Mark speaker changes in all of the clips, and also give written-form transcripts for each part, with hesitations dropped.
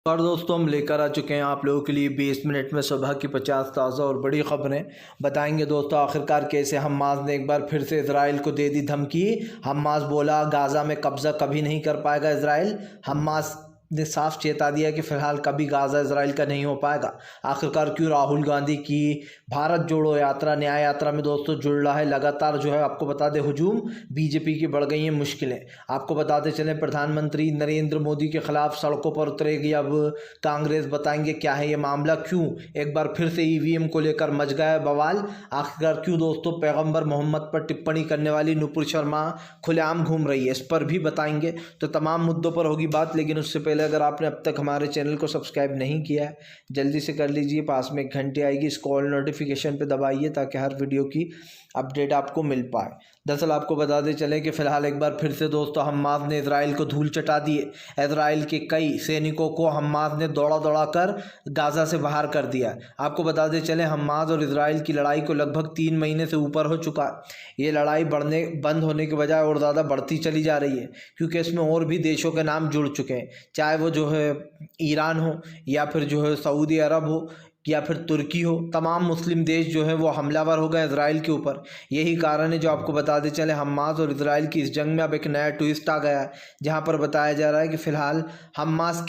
Speaker 1: और दोस्तों हम लेकर आ चुके हैं आप लोगों के लिए 20 मिनट में सुबह की 50 ताज़ा और बड़ी ख़बरें बताएंगे। दोस्तों आखिरकार कैसे हमास ने एक बार फिर से इजराइल को दे दी धमकी। हमास बोला गाज़ा में कब्ज़ा कभी नहीं कर पाएगा इजराइल। हमास ने साफ चेता दिया कि फ़िलहाल कभी गाज़ा इजराइल का नहीं हो पाएगा। आखिरकार क्यों राहुल गांधी की भारत जोड़ो यात्रा न्याय यात्रा में दोस्तों जुड़ रहा है लगातार जो है आपको बता दें हुजूम। बीजेपी की बढ़ गई हैं मुश्किलें। आपको बताते चलें प्रधानमंत्री नरेंद्र मोदी के खिलाफ सड़कों पर उतरेगी अब कांग्रेस। बताएंगे क्या है ये मामला, क्यों एक बार फिर से ईवीएम को लेकर मच गया है बवाल। आखिरकार क्यों दोस्तों पैगंबर मोहम्मद पर टिप्पणी करने वाली नुपुर शर्मा खुलेआम घूम रही है, इस पर भी बताएंगे। तो तमाम मुद्दों पर होगी बात, लेकिन उससे पहले अगर आपने अब तक हमारे चैनल को सब्सक्राइब नहीं किया है जल्दी से कर लीजिए। पास में एक घंटी आएगी, इस कॉल नोटिफिकेशन पे दबाइए ताकि हर वीडियो की अपडेट आपको मिल पाए। दरअसल आपको बताते चले कि फ़िलहाल एक बार फिर से दोस्तों हमास ने इजराइल को धूल चटा दी है। इजराइल के कई सैनिकों को हमास ने दौड़ा कर गाज़ा से बाहर कर दिया। आपको बताते चले हमास और इजराइल की लड़ाई को लगभग 3 महीने से ऊपर हो चुका है। ये लड़ाई बंद होने के बजाय और ज़्यादा बढ़ती चली जा रही है, क्योंकि इसमें और भी देशों के नाम जुड़ चुके हैं, चाहे वो जो है ईरान हो या फिर जो है सऊदी अरब हो या फिर तुर्की हो। तमाम मुस्लिम देश जो है वो हमलावर हो गए इजराइल के ऊपर। यही कारण है जो आपको बताते चले हमास और इजराइल की इस जंग में अब एक नया ट्विस्ट आ गया है, जहां पर बताया जा रहा है कि फ़िलहाल हमास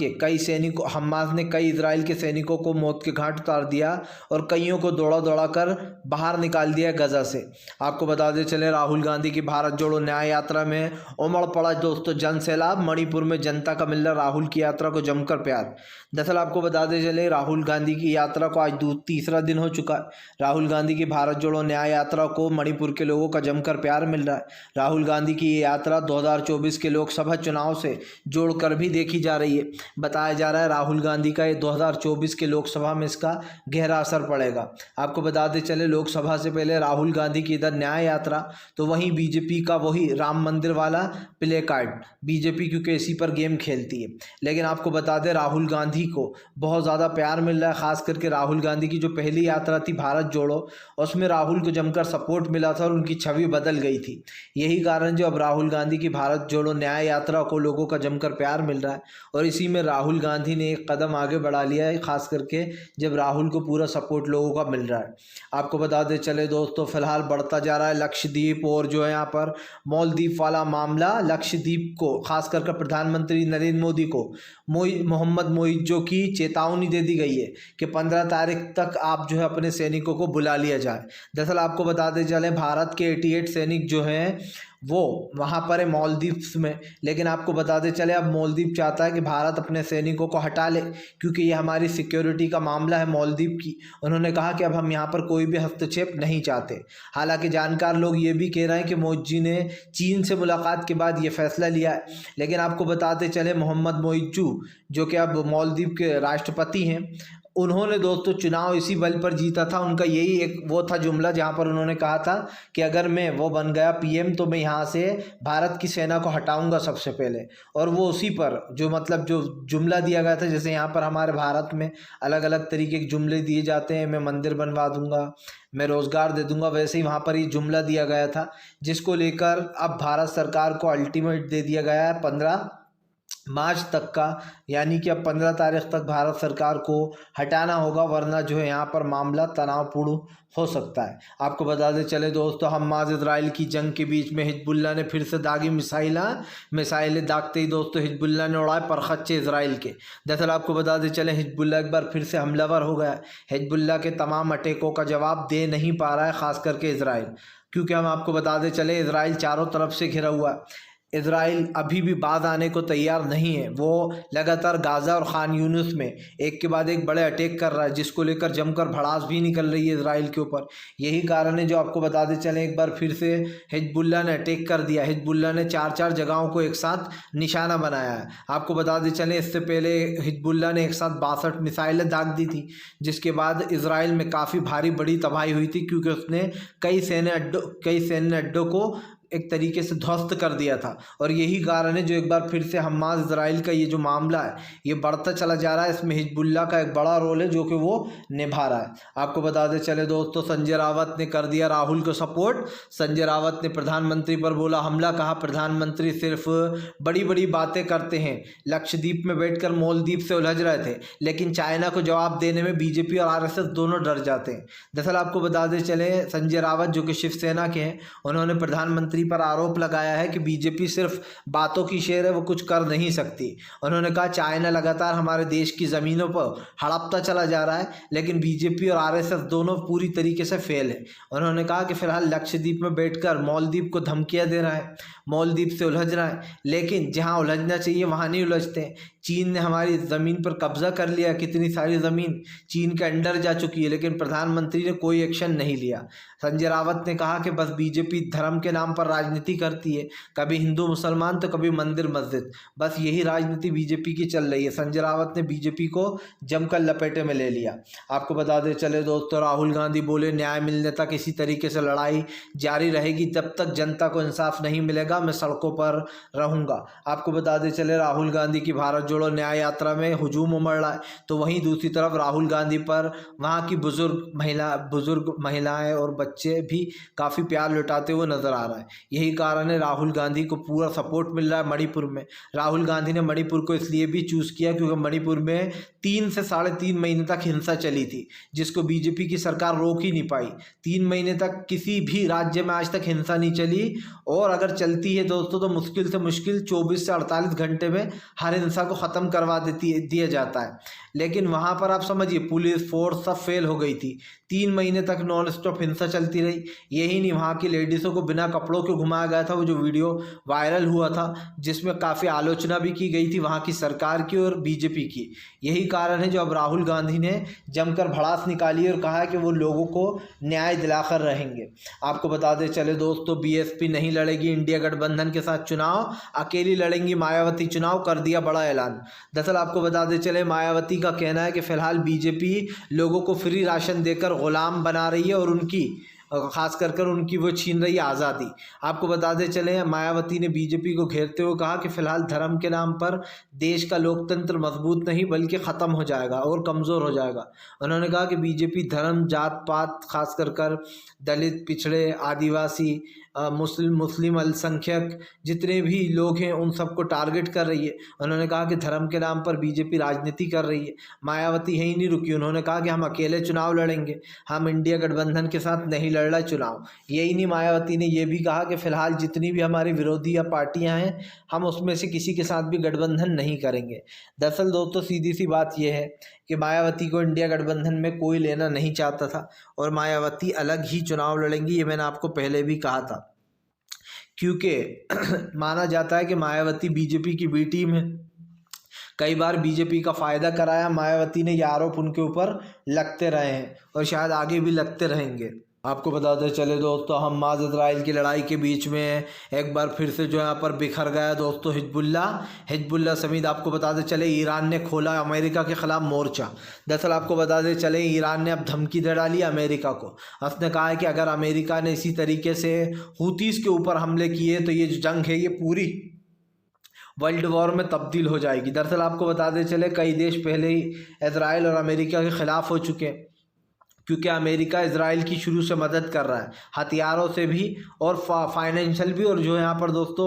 Speaker 1: ने कई इजराइल के सैनिकों को मौत के घाट उतार दिया और कईयों को दौड़ा कर बाहर निकाल दिया गजा से। आपको बताते चले राहुल गांधी की भारत जोड़ो न्याय यात्रा में उमड़ पड़ा दोस्तों जन सैलाब। मणिपुर में जनता का मिल रहा राहुल की यात्रा को जमकर प्यार। दरअसल आपको बताते चले राहुल गांधी की यात्रा को आज तीसरा दिन हो चुका है। राहुल गांधी की भारत जोड़ो न्याय यात्रा को मणिपुर के लोगों का जमकर प्यार मिल रहा है। राहुल गांधी की ये यात्रा 2024 के लोकसभा चुनाव से जोड़कर भी देखी जा रही है। बताया जा रहा है राहुल गांधी का ये 2024 के लोकसभा में इसका गहरा असर पड़ेगा। आपको बताते चले लोकसभा से पहले राहुल गांधी की इधर न्याय यात्रा, तो वहीं बीजेपी का वही राम मंदिर वाला प्ले कार्ड। बीजेपी क्योंकि इसी पर गेम खेलती है, लेकिन आपको बता दें राहुल गांधी को बहुत ज़्यादा प्यार मिल रहा है। खास करके राहुल गांधी की जो पहली यात्रा थी भारत जोड़ो, उसमें राहुल को जमकर सपोर्ट मिला था और उनकी छवि बदल गई थी। यही कारण जो अब राहुल गांधी की भारत जोड़ो न्याय यात्रा को लोगों का जमकर प्यार मिल रहा है, और इसी में राहुल गांधी ने एक कदम आगे बढ़ा लिया है, खास करके जब राहुल को पूरा सपोर्ट लोगों का मिल रहा है। आपको बताते चले दोस्तों फिलहाल बढ़ता जा रहा है लक्षद्वीप और जो है यहाँ पर मालदीव वाला मामला। लक्षद्वीप को खास करके प्रधानमंत्री नरेंद्र मोदी को मोहम्मद मोइज्जो की चेतावनी दे दी गई है कि 15 तारीख तक आप जो है अपने सैनिकों को बुला लिया जाए। दरअसल आपको बताते चले भारत के 88 सैनिक जो हैं वो वहाँ पर है मालदीव्स में, लेकिन आपको बताते चले अब मालदीव चाहता है कि भारत अपने सैनिकों को हटा ले, क्योंकि ये हमारी सिक्योरिटी का मामला है मालदीव की। उन्होंने कहा कि अब हम यहाँ पर कोई भी हस्तक्षेप नहीं चाहते। हालांकि जानकार लोग ये भी कह रहे हैं कि मोदी जी ने चीन से मुलाकात के बाद ये फैसला लिया है, लेकिन आपको बताते चले मोहम्मद मोइज्जू जो कि अब मालदीव के राष्ट्रपति हैं, उन्होंने दोस्तों चुनाव इसी बल पर जीता था। उनका यही एक वो था जुमला जहां पर उन्होंने कहा था कि अगर मैं वो बन गया पीएम तो मैं यहाँ से भारत की सेना को हटाऊंगा सबसे पहले। और वो उसी पर जो जुमला दिया गया था, जैसे यहाँ पर हमारे भारत में अलग अलग तरीके के जुमले दिए जाते हैं, मैं मंदिर बनवा दूंगा, मैं रोज़गार दे दूंगा, वैसे ही वहाँ पर ये जुमला दिया गया था, जिसको लेकर अब भारत सरकार को अल्टीमेट दे दिया गया है 15 मार्च तक का, यानी कि अब 15 तारीख तक भारत सरकार को हटाना होगा, वरना जो है यहाँ पर मामला तनावपूर्ण हो सकता है। आपको बताते चले दोस्तों हमास इजराइल की जंग के बीच में हिजबुल्लाह ने फिर से दागी मिसाइलें दागते ही दोस्तों हिजबुल्लाह ने उड़ाए परखच्चे इजराइल के। दरअसल आपको बताते चले हिजबुल्लाह एक बार फिर से हमलावर हो गया। हिजबुल्लाह के तमाम अटैकों का जवाब दे नहीं पा रहा है, खास करके इजराइल, क्योंकि हम आपको बताते चले इजराइल चारों तरफ से घिरा हुआ है। इजराइल अभी भी बाज आने को तैयार नहीं है। वो लगातार गाज़ा और खान यूनिस में एक के बाद एक बड़े अटैक कर रहा है, जिसको लेकर जमकर भड़ास भी निकल रही है इजराइल के ऊपर। यही कारण है जो आपको बताते चलें एक बार फिर से हिजबुल्लाह ने अटैक कर दिया। हिजबुल्लाह ने 4 जगहों को एक साथ निशाना बनाया है। आपको बताते चलें इससे पहले हिजबुल्लाह ने एक साथ 62 मिसाइलें दाग दी थी, जिसके बाद इजराइल में काफ़ी भारी बड़ी तबाही हुई थी, क्योंकि उसने कई सैन्य अड्डों को एक तरीके से ध्वस्त कर दिया था। और यही कारण है जो एक बार फिर से हमास इजराइल का ये जो मामला है ये बढ़ता चला जा रहा है। इसमें हिजबुल्लाह का एक बड़ा रोल है जो कि वो निभा रहा है। आपको बताते चले दोस्तों, संजय रावत ने कर दिया राहुल को सपोर्ट। संजय रावत ने प्रधानमंत्री पर बोला हमला, कहा प्रधानमंत्री सिर्फ बड़ी बड़ी बातें करते हैं। लक्षद्वीप में बैठकर मालदीव से उलझ रहे थे, लेकिन चाइना को जवाब देने में बीजेपी और आरएसएस दोनों डर जाते हैं। दरअसल आपको बताते चले, संजय रावत जो कि शिवसेना के हैं, उन्होंने प्रधानमंत्री पर आरोप लगाया है कि बीजेपी सिर्फ बातों की शेर है, वो कुछ कर नहीं सकती। उन्होंने कहा चाइना लगातार हमारे देश की ज़मीनों पर हड़पता चला जा रहा है, लेकिन बीजेपी और आरएसएस दोनों पूरी तरीके से फेल है। उन्होंने कहा कि फिलहाल लक्षद्वीप में बैठकर मालदीव को धमकियां दे रहा है, मालदीव से उलझ रहा है, लेकिन जहां उलझना चाहिए वहां नहीं उलझते। चीन ने हमारी ज़मीन पर कब्जा कर लिया, कितनी सारी ज़मीन चीन के अंडर जा चुकी है, लेकिन प्रधानमंत्री ने कोई एक्शन नहीं लिया। संजय रावत ने कहा कि बस बीजेपी धर्म के नाम पर राजनीति करती है, कभी हिंदू मुसलमान तो कभी मंदिर मस्जिद, बस यही राजनीति बीजेपी की चल रही है। संजय रावत ने बीजेपी को जमकर लपेटे में ले लिया। आपको बता दें चले दोस्तों, राहुल गांधी बोले न्याय मिलने तक इसी तरीके से लड़ाई जारी रहेगी, जब तक जनता को इंसाफ नहीं मिलेगा मैं सड़कों पर रहूँगा। आपको बता दें चले, राहुल गांधी की भारत जोड़ो न्याय यात्रा में हुजूम उमड़ रहा है, तो वहीं दूसरी तरफ राहुल गांधी पर वहाँ की बुजुर्ग महिलाएं और बच्चे भी काफ़ी प्यार लुटाते हुए नजर आ रहा है। यही कारण है राहुल गांधी को पूरा सपोर्ट मिल रहा है मणिपुर में। राहुल गांधी ने मणिपुर को इसलिए भी चूज़ किया क्योंकि मणिपुर में 3 से 3.5 महीने तक हिंसा चली थी, जिसको बीजेपी की सरकार रोक ही नहीं पाई। 3 महीने तक किसी भी राज्य में आज तक हिंसा नहीं चली, और अगर चलती है दोस्तों तो मुश्किल से मुश्किल 24 से 48 घंटे में हर हिंसा को ख़त्म करवा दिया जाता है। लेकिन वहाँ पर आप समझिए पुलिस फोर्स सब फेल हो गई थी। 3 महीने तक नॉन स्टॉप हिंसा चलती रही। यही नहीं, वहाँ की लेडीज़ों को बिना कपड़ों के घुमाया गया था, वो जो वीडियो वायरल हुआ था जिसमें काफ़ी आलोचना भी की गई थी वहाँ की सरकार की और बीजेपी की। यही कारण है जो अब राहुल गांधी ने जमकर भड़ास निकाली और कहा कि वो लोगों को न्याय दिलाकर रहेंगे। आपको बता दें चले दोस्तों, बीएसपी नहीं लड़ेगी इंडिया गठबंधन के साथ चुनाव, अकेली लड़ेंगी मायावती चुनाव, कर दिया बड़ा ऐलान। दरअसल आपको बता दें चले, मायावती का कहना है कि फिलहाल बीजेपी लोगों को फ्री राशन देकर गुलाम बना रही है और उनकी खास कर उनकी वो छीन रही है आज़ादी। आपको बताते चले, मायावती ने बीजेपी को घेरते हुए कहा कि फिलहाल धर्म के नाम पर देश का लोकतंत्र मजबूत नहीं बल्कि ख़त्म हो जाएगा और कमज़ोर हो जाएगा। उन्होंने कहा कि बीजेपी धर्म, जात पात, खास कर दलित, पिछड़े, आदिवासी, मुस्लिम अल्पसंख्यक जितने भी लोग हैं उन सबको टारगेट कर रही है। उन्होंने कहा कि धर्म के नाम पर बीजेपी राजनीति कर रही है। मायावती यहीं नहीं रुकी, उन्होंने कहा कि हम अकेले चुनाव लड़ेंगे, हम इंडिया गठबंधन के साथ नहीं लड़ रहा चुनाव। यही नहीं, मायावती ने यह भी कहा कि फिलहाल जितनी भी हमारी विरोधी या पार्टियां हैं हम उसमें से किसी के साथ भी गठबंधन नहीं करेंगे। दरअसल दोस्तों सीधी सी बात यह है कि मायावती को इंडिया गठबंधन में कोई लेना नहीं चाहता था और मायावती अलग ही चुनाव लड़ेंगी, ये मैंने आपको पहले भी कहा था। क्योंकि माना जाता है कि मायावती बीजेपी की बी टीम है, कई बार बीजेपी का फ़ायदा कराया मायावती ने, ये आरोप उनके ऊपर लगते रहे हैं और शायद आगे भी लगते रहेंगे। आपको बताते चले दोस्तों, हमास इजराइल की लड़ाई के बीच में एक बार फिर से जो यहाँ पर बिखर गया दोस्तों हिजबुल्लाह समेत। आपको बताते चले ईरान ने खोला अमेरिका के ख़िलाफ़ मोर्चा। दरअसल आपको बताते चले ईरान ने अब धमकी दे डाली अमेरिका को। उसने कहा है कि अगर अमेरिका ने इसी तरीके से हूतीस के ऊपर हमले किए तो ये जो जंग है ये पूरी वर्ल्ड वॉर में तब्दील हो जाएगी। दरअसल आपको बताते चले कई देश पहले ही इजराइल और अमेरिका के ख़िलाफ़ हो चुके हैं, क्योंकि अमेरिका इजराइल की शुरू से मदद कर रहा है, हथियारों से भी और फाइनेंशियल भी, और जो यहाँ पर दोस्तों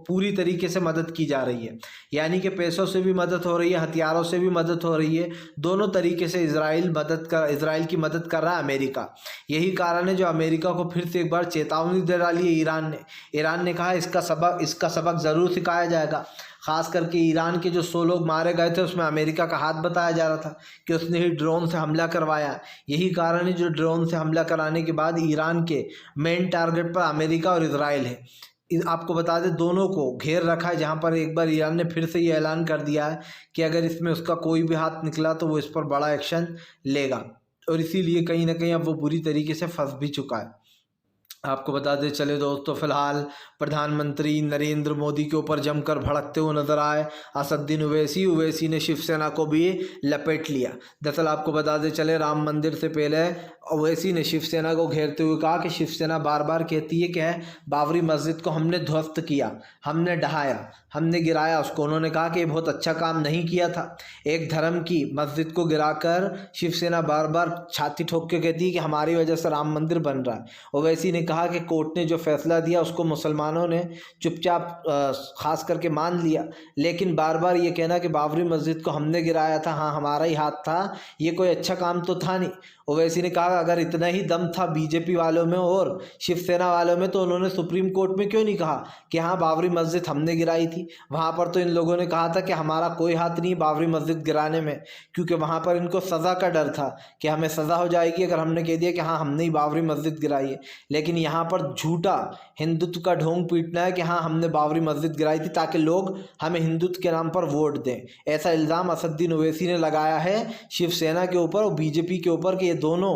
Speaker 1: पूरी तरीके से मदद की जा रही है। यानी कि पैसों से भी मदद हो रही है, हथियारों से भी मदद हो रही है, दोनों तरीके से इजराइल की मदद कर रहा है अमेरिका। यही कारण है जो अमेरिका को फिर से एक बार चेतावनी दे डाली है ईरान ने कहा इसका सबक ज़रूर सिखाया जाएगा। ख़ास करके ईरान के जो 100 लोग मारे गए थे उसमें अमेरिका का हाथ बताया जा रहा था कि उसने ही ड्रोन से हमला करवाया। यही कारण है जो ड्रोन से हमला कराने के बाद ईरान के मेन टारगेट पर अमेरिका और इजराइल है। आपको बता दें दोनों को घेर रखा है, जहां पर एक बार ईरान ने फिर से ये ऐलान कर दिया है कि अगर इसमें उसका कोई भी हाथ निकला तो वो इस पर बड़ा एक्शन लेगा, और इसीलिए कहीं ना कहीं अब वो बुरी तरीके से फंस भी चुका है। आपको बताते चले दोस्तों, फिलहाल प्रधानमंत्री नरेंद्र मोदी के ऊपर जमकर भड़कते हुए नजर आए असदुद्दीन ओवैसी ने शिवसेना को भी लपेट लिया। दरअसल आपको बताते चले राम मंदिर से पहले ओवैसी ने शिवसेना को घेरते हुए कहा कि शिवसेना बार बार कहती है कि बाबरी मस्जिद को हमने ध्वस्त किया, हमने ढहाया, हमने गिराया उसको। उन्होंने कहा कि ये बहुत अच्छा काम नहीं किया था। एक धर्म की मस्जिद को गिराकर शिवसेना बार बार छाती ठोक के कहती है कि हमारी वजह से राम मंदिर बन रहा है। ओवैसी ने कहा कि कोर्ट ने जो फैसला दिया उसको मुसलमानों ने चुपचाप खास करके मान लिया, लेकिन बार बार ये कहना कि बाबरी मस्जिद को हमने गिराया था, हाँ हमारा ही हाथ था, ये कोई अच्छा काम तो था नहीं। ओवैसी ने कहा अगर इतना ही दम था बीजेपी वालों में और शिवसेना वालों में तो उन्होंने सुप्रीम कोर्ट में क्यों नहीं कहा कि हाँ बाबरी मस्जिद हमने गिराई थी। वहाँ पर तो इन लोगों ने कहा था कि हमारा कोई हाथ नहीं बाबरी मस्जिद गिराने में, क्योंकि वहाँ पर इनको सज़ा का डर था कि हमें सज़ा हो जाएगी अगर हमने कह दिया कि हाँ हमने ही बाबरी मस्जिद गिराई है। लेकिन यहाँ पर झूठा हिंदुत्व का ढोंग पीटना है कि हाँ हमने बाबरी मस्जिद गिराई थी ताकि लोग हमें हिंदुत्व के नाम पर वोट दें। ऐसा इल्ज़ाम असदुद्दीन ओवैसी ने लगाया है शिवसेना के ऊपर और बीजेपी के ऊपर कि ये दोनों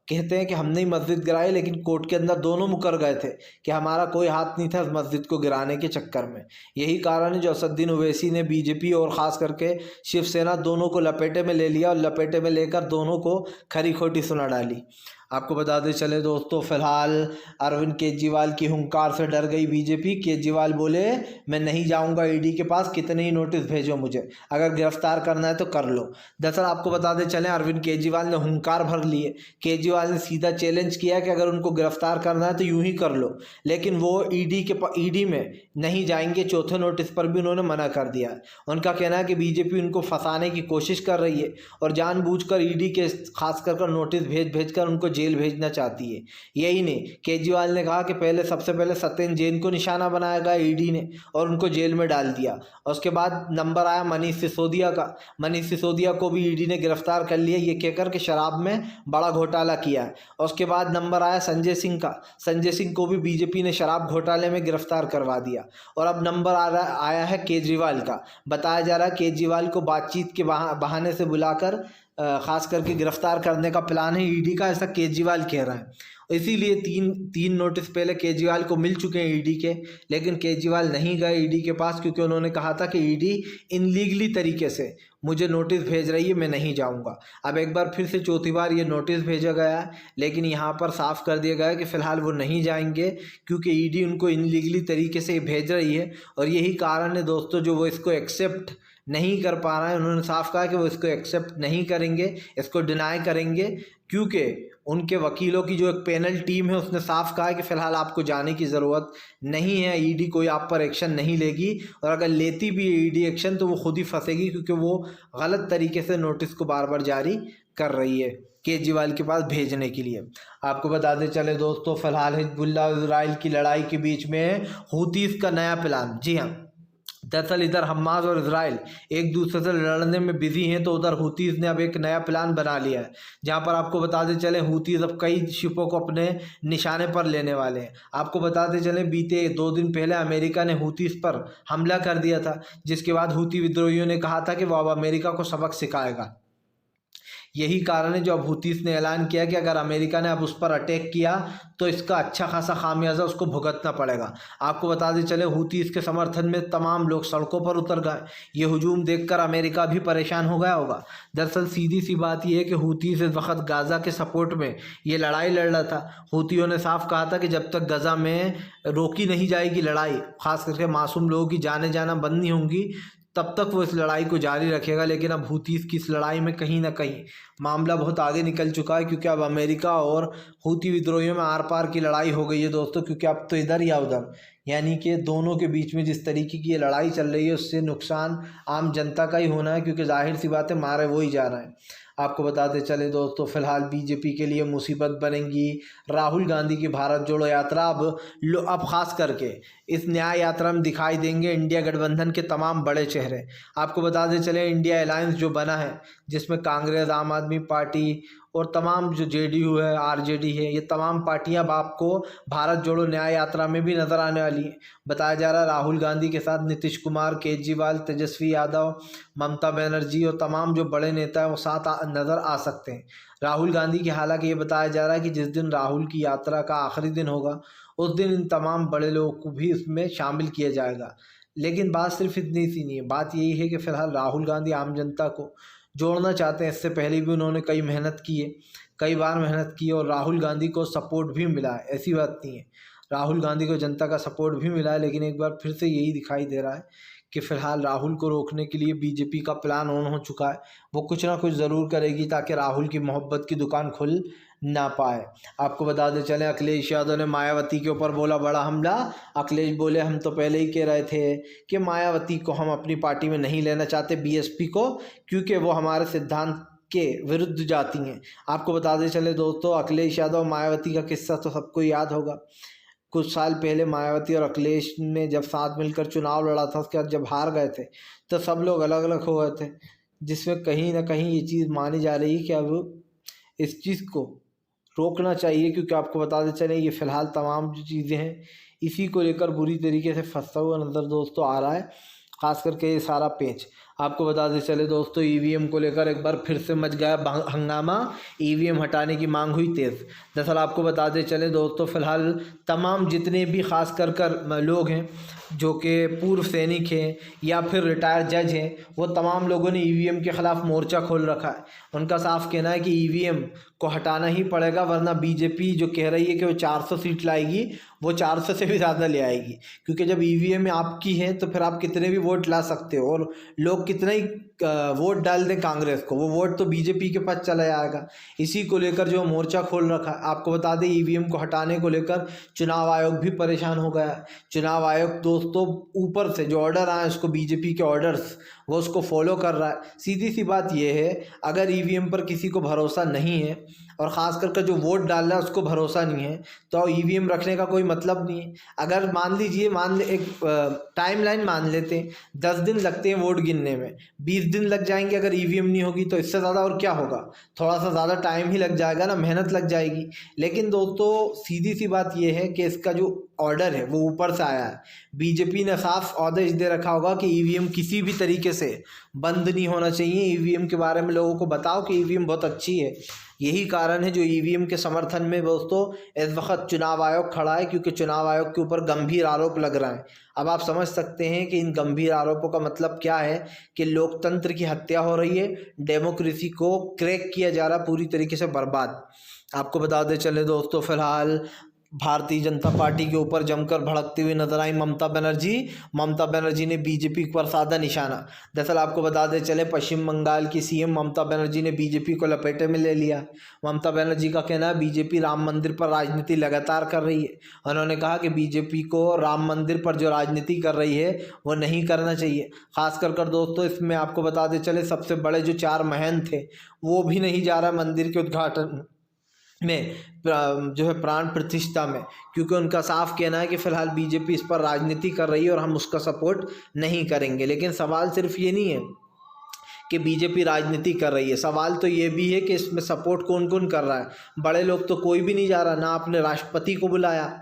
Speaker 1: कहते हैं कि हमने ही मस्जिद गिराई, लेकिन कोर्ट के अंदर दोनों मुकर गए थे कि हमारा कोई हाथ नहीं था इस मस्जिद को गिराने के चक्कर में। यही कारण है जो असदुद्दीन ओवैसी ने बीजेपी और ख़ास करके शिवसेना दोनों को लपेटे में ले लिया और लपेटे में लेकर दोनों को खरी खोटी सुना डाली। आपको बताते चले दोस्तों, फिलहाल अरविंद केजरीवाल की हुंकार से डर गई बीजेपी। केजरीवाल बोले मैं नहीं जाऊंगा ईडी के पास, कितने ही नोटिस भेजो मुझे, अगर गिरफ्तार करना है तो कर लो। दरअसल आपको बताते चलें अरविंद केजरीवाल ने हुंकार भर लिए। केजरीवाल ने सीधा चैलेंज किया कि अगर उनको गिरफ्तार करना है तो यूं ही कर लो, लेकिन वो ईडी में नहीं जाएंगे। चौथे नोटिस पर भी उन्होंने मना कर दिया। उनका कहना है कि बीजेपी उनको फंसाने की कोशिश कर रही है और जानबूझकर ईडी के खास कर नोटिस भेज कर उनको जेल भेजना चाहती है। यही नहीं, केजरीवाल ने कहा कि सबसे पहले सत्येंद्र जैन को निशाना बनाया गया ईडी ने और उनको जेल में डाल दिया। और उसके बाद नंबर आया मनीष सिसोदिया का। मनीष सिसोदिया को भी ईडी ने गिरफ्तार कर लिया ये कहकर कि शराब में बड़ा घोटाला किया है। और उसके बाद नंबर आया संजय सिंह का। संजय सिंह को भी बीजेपी ने शराब घोटाले में गिरफ्तार करवा दिया। और अब नंबर आया है केजरीवाल का। बताया जा रहा है केजरीवाल को बातचीत के बहाने से बुलाकर खास करके गिरफ्तार करने का प्लान है ईडी का, ऐसा केजरीवाल कह रहा है। इसीलिए तीन नोटिस पहले केजरीवाल को मिल चुके हैं ईडी के, लेकिन केजरीवाल नहीं गए ईडी के पास क्योंकि उन्होंने कहा था कि ईडी इनलीगली तरीके से मुझे नोटिस भेज रही है, मैं नहीं जाऊंगा। अब एक बार फिर से चौथी बार ये नोटिस भेजा गया है, लेकिन यहाँ पर साफ कर दिया गया है कि फ़िलहाल वो नहीं जाएंगे क्योंकि ईडी उनको इनलीगली तरीके से भेज रही है। और यही कारण है दोस्तों जो वो इसको एक्सेप्ट नहीं कर पा रहे हैं। उन्होंने साफ कहा कि वो इसको एक्सेप्ट नहीं करेंगे, इसको डिनाई करेंगे, क्योंकि उनके वकीलों की जो एक पैनल टीम है उसने साफ कहा है कि फ़िलहाल आपको जाने की ज़रूरत नहीं है, ईडी कोई आप पर एक्शन नहीं लेगी। और अगर लेती भी है ईडी एक्शन तो वो खुद ही फंसेगी क्योंकि वो गलत तरीके से नोटिस को बार बार जारी कर रही है केजरीवाल के पास भेजने के लिए। आपको बताते चले दोस्तों, फ़िलहाल हिजबुल्लाह इजराइल की लड़ाई के बीच में हूतीस का नया प्लान। जी हाँ, दरअसल इधर हमास और इजराइल एक दूसरे से लड़ने में बिजी हैं, तो उधर हूतीज़ ने अब एक नया प्लान बना लिया है, जहां पर आपको बताते चले हूतीज़ अब कई शिपों को अपने निशाने पर लेने वाले हैं। आपको बताते चले बीते 2 दिन पहले अमेरिका ने हूतीज़ पर हमला कर दिया था, जिसके बाद हूती विद्रोहियों ने कहा था कि वो अब अमेरिका को सबक सिखाएगा। यही कारण है जो अब हूतीस ने ऐलान किया कि अगर अमेरिका ने अब उस पर अटैक किया तो इसका अच्छा खासा खामियाजा उसको भुगतना पड़ेगा। आपको बताते चले हूतीस के समर्थन में तमाम लोग सड़कों पर उतर गए। ये हुजूम देखकर अमेरिका भी परेशान हो गया होगा। दरअसल सीधी सी बात यह है कि हूतीस इस वक्त गाज़ा के सपोर्ट में ये लड़ाई लड़ रहा था। हूतियों ने साफ कहा था कि जब तक गाज़ा में रोकी नहीं जाएगी लड़ाई, खास करके मासूम लोगों की जाने जाना बंद नहीं होंगी, तब तक वो इस लड़ाई को जारी रखेगा। लेकिन अब हूतीस की इस लड़ाई में कहीं ना कहीं मामला बहुत आगे निकल चुका है, क्योंकि अब अमेरिका और हूती विद्रोहियों में आर पार की लड़ाई हो गई है दोस्तों। क्योंकि अब तो इधर या उधर, यानी कि दोनों के बीच में जिस तरीके की ये लड़ाई चल रही है उससे नुकसान आम जनता का ही होना है, क्योंकि जाहिर सी बात है मारे वो ही जा रहे हैं। आपको बताते चले दोस्तों, फिलहाल बीजेपी के लिए मुसीबत बनेंगी राहुल गांधी की भारत जोड़ो यात्रा। अब खास करके इस न्याय यात्रा में दिखाई देंगे इंडिया गठबंधन के तमाम बड़े चेहरे। आपको बताते चले इंडिया अलायंस जो बना है, जिसमें कांग्रेस, आम आदमी पार्टी और तमाम जो जेडीयू है, आरजेडी है, ये तमाम पार्टियां अब आपको भारत जोड़ो न्याय यात्रा में भी नज़र आने वाली है। बताया जा रहा है राहुल गांधी के साथ नीतीश कुमार, केजरीवाल, तेजस्वी यादव, ममता बनर्जी और तमाम जो बड़े नेता हैं वो साथ नज़र आ सकते हैं। राहुल गांधी की हालांकि ये बताया जा रहा है कि जिस दिन राहुल की यात्रा का आखिरी दिन होगा उस दिन इन तमाम बड़े लोगों को भी इसमें शामिल किया जाएगा। लेकिन बात सिर्फ इतनी सी नहीं है, बात यही है कि फ़िलहाल राहुल गांधी आम जनता को जोड़ना चाहते हैं। इससे पहले भी उन्होंने कई बार मेहनत की और राहुल गांधी को सपोर्ट भी मिला है, ऐसी बात नहीं है। राहुल गांधी को जनता का सपोर्ट भी मिला है, लेकिन एक बार फिर से यही दिखाई दे रहा है कि फ़िलहाल राहुल को रोकने के लिए बीजेपी का प्लान ऑन हो चुका है। वो कुछ ना कुछ ज़रूर करेगी ताकि राहुल की मोहब्बत की दुकान खुल ना पाए। आपको बता दें चले, अखिलेश यादव ने मायावती के ऊपर बोला बड़ा हमला। अखिलेश बोले हम तो पहले ही कह रहे थे कि मायावती को हम अपनी पार्टी में नहीं लेना चाहते, बीएसपी को, क्योंकि वो हमारे सिद्धांत के विरुद्ध जाती हैं। आपको बता दें चले दोस्तों, अखिलेश यादव मायावती का किस्सा तो सबको याद होगा। कुछ साल पहले मायावती और अखिलेश ने जब साथ मिलकर चुनाव लड़ा था, उसके बाद जब हार गए थे तो सब लोग अलग अलग हो गए थे, जिसमें कहीं ना कहीं ये चीज़ मानी जा रही है कि अब इस चीज़ को रोकना चाहिए। क्योंकि आपको बता दें चले, ये फ़िलहाल तमाम जो चीज़ें हैं इसी को लेकर बुरी तरीके से फंसा हुआ नज़र दोस्तों आ रहा है, ख़ास करके ये सारा पेच। आपको बता दें चले दोस्तों, ईवीएम को लेकर एक बार फिर से मच गया हंगामा। ईवीएम हटाने की मांग हुई तेज़। दरअसल आपको बता दें चले दोस्तों, फ़िलहाल तमाम जितने भी खास कर लोग हैं जो कि पूर्व सैनिक हैं या फिर रिटायर्ड जज हैं, वो तमाम लोगों ने ईवीएम के ख़िलाफ़ मोर्चा खोल रखा है। उनका साफ कहना है कि ईवीएम को हटाना ही पड़ेगा, वरना बीजेपी जो कह रही है कि वो 400 सीट लाएगी, वो 400 से भी ज़्यादा ले आएगी। क्योंकि जब ईवीएम आपकी है तो फिर आप कितने भी वोट ला सकते हो, और लोग कितना ही वोट डाल दें कांग्रेस को, वो वोट तो बीजेपी के पास चला जाएगा। इसी को लेकर जो मोर्चा खोल रखा है। आपको बता दें, ईवीएम को हटाने को लेकर चुनाव आयोग भी परेशान हो गया है। चुनाव आयोग दोस्तों ऊपर से जो ऑर्डर आए उसको, बीजेपी के ऑर्डर्स, वो उसको फॉलो कर रहा है। सीधी सी बात यह है, अगर ईवीएम पर किसी को भरोसा नहीं है और ख़ास करके जो वोट डाल रहा है उसको भरोसा नहीं है, तो ईवीएम रखने का कोई मतलब नहीं है। अगर मान लीजिए एक टाइमलाइन मान लेते हैं, 10 दिन लगते हैं वोट गिनने में, 20 दिन लग जाएंगे अगर ईवीएम नहीं होगी, तो इससे ज़्यादा और क्या होगा। थोड़ा सा ज़्यादा टाइम ही लग जाएगा ना, मेहनत लग जाएगी। लेकिन दोस्तों सीधी सी बात यह है कि इसका जो ऑर्डर है वो ऊपर से आया है। बीजेपी ने साफ आदेश दे रखा होगा कि ईवीएम किसी भी तरीके से बंद नहीं होना चाहिए। ईवीएम के बारे में लोगों को बताओ कि ईवीएम बहुत अच्छी है। यही कारण है जो ईवीएम के समर्थन में दोस्तों इस वक्त चुनाव आयोग खड़ा है, क्योंकि चुनाव आयोग के ऊपर गंभीर आरोप लग रहा है। अब आप समझ सकते हैं कि इन गंभीर आरोपों का मतलब क्या है, कि लोकतंत्र की हत्या हो रही है, डेमोक्रेसी को क्रैक किया जा रहा, पूरी तरीके से बर्बाद। आपको बता दें चले दोस्तों, फिलहाल भारतीय जनता पार्टी के ऊपर जमकर भड़कती हुई नजर आई ममता बनर्जी ने बीजेपी पर साधा निशाना। दरअसल आपको बता दें चले, पश्चिम बंगाल की सीएम ममता बनर्जी ने बीजेपी को लपेटे में ले लिया। ममता बनर्जी का कहना है बीजेपी राम मंदिर पर राजनीति लगातार कर रही है। उन्होंने कहा कि बीजेपी को राम मंदिर पर जो राजनीति कर रही है वो नहीं करना चाहिए। खास कर दोस्तों, इसमें आपको बता दें चले, सबसे बड़े जो 4 महंत थे वो भी नहीं जा रहा मंदिर के उद्घाटन में, जो है प्राण प्रतिष्ठा में, क्योंकि उनका साफ कहना है कि फ़िलहाल बीजेपी इस पर राजनीति कर रही है और हम उसका सपोर्ट नहीं करेंगे। लेकिन सवाल सिर्फ ये नहीं है कि बीजेपी राजनीति कर रही है, सवाल तो ये भी है कि इसमें सपोर्ट कौन कौन कर रहा है। बड़े लोग तो कोई भी नहीं जा रहा, ना आपने राष्ट्रपति को बुलाया।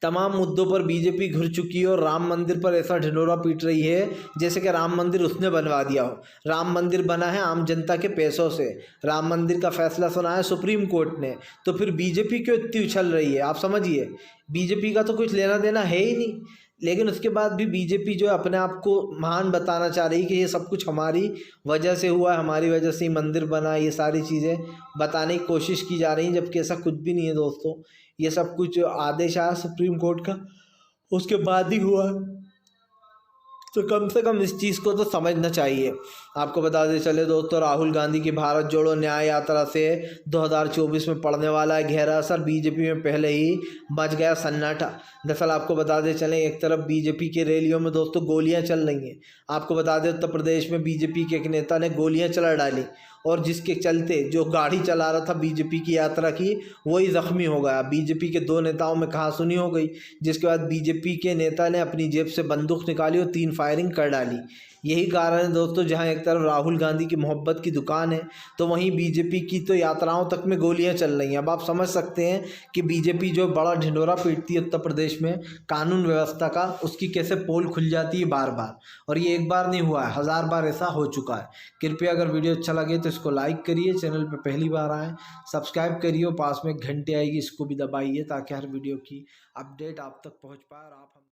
Speaker 1: तमाम मुद्दों पर बीजेपी घुर चुकी है और राम मंदिर पर ऐसा ढिंढोरा पीट रही है जैसे कि राम मंदिर उसने बनवा दिया हो। राम मंदिर बना है आम जनता के पैसों से, राम मंदिर का फैसला सुना है सुप्रीम कोर्ट ने, तो फिर बीजेपी क्यों इतनी उछल रही है। आप समझिए, बीजेपी का तो कुछ लेना देना है ही नहीं, लेकिन उसके बाद भी बीजेपी जो है अपने आप को महान बताना चाह रही है कि ये सब कुछ हमारी वजह से हुआ है, हमारी वजह से ही मंदिर बना, ये सारी चीज़ें बताने की कोशिश की जा रही हैं, जबकि ऐसा कुछ भी नहीं है दोस्तों। ये सब कुछ आदेश आया सुप्रीम कोर्ट का, उसके बाद ही हुआ, तो कम से कम इस चीज़ को तो समझना चाहिए। आपको बता दें चले दोस्तों, राहुल गांधी की भारत जोड़ो न्याय यात्रा से 2024 में पड़ने वाला है गहरा असर। बीजेपी में पहले ही मच गया सन्नाटा। दरअसल आपको बता दें चलें, एक तरफ बीजेपी की रैलियों में दोस्तों गोलियां चल रही हैं। आपको बता दें उत्तर प्रदेश में बीजेपी के एक नेता ने गोलियां चला डाली, और जिसके चलते जो गाड़ी चला रहा था बीजेपी की यात्रा की, वही ज़ख्मी हो गया। बीजेपी के 2 नेताओं में कहासुनी हो गई, जिसके बाद बीजेपी के नेता ने अपनी जेब से बंदूक निकाली और 3 फायरिंग कर डाली। यही कारण है दोस्तों, जहां एक तरफ राहुल गांधी की मोहब्बत की दुकान है, तो वहीं बीजेपी की तो यात्राओं तक में गोलियां चल रही हैं। अब आप समझ सकते हैं कि बीजेपी जो बड़ा ढिंढोरा पीटती है उत्तर प्रदेश में कानून व्यवस्था का, उसकी कैसे पोल खुल जाती है बार बार। और ये एक बार नहीं हुआ है, 1000 बार ऐसा हो चुका है। कृपया अगर वीडियो अच्छा लगे तो इसको लाइक करिए, चैनल पर पहली बार आए सब्सक्राइब करिए, और पास में एक घंटे आएगी इसको भी दबाइए, ताकि हर वीडियो की अपडेट आप तक पहुँच पाए और आप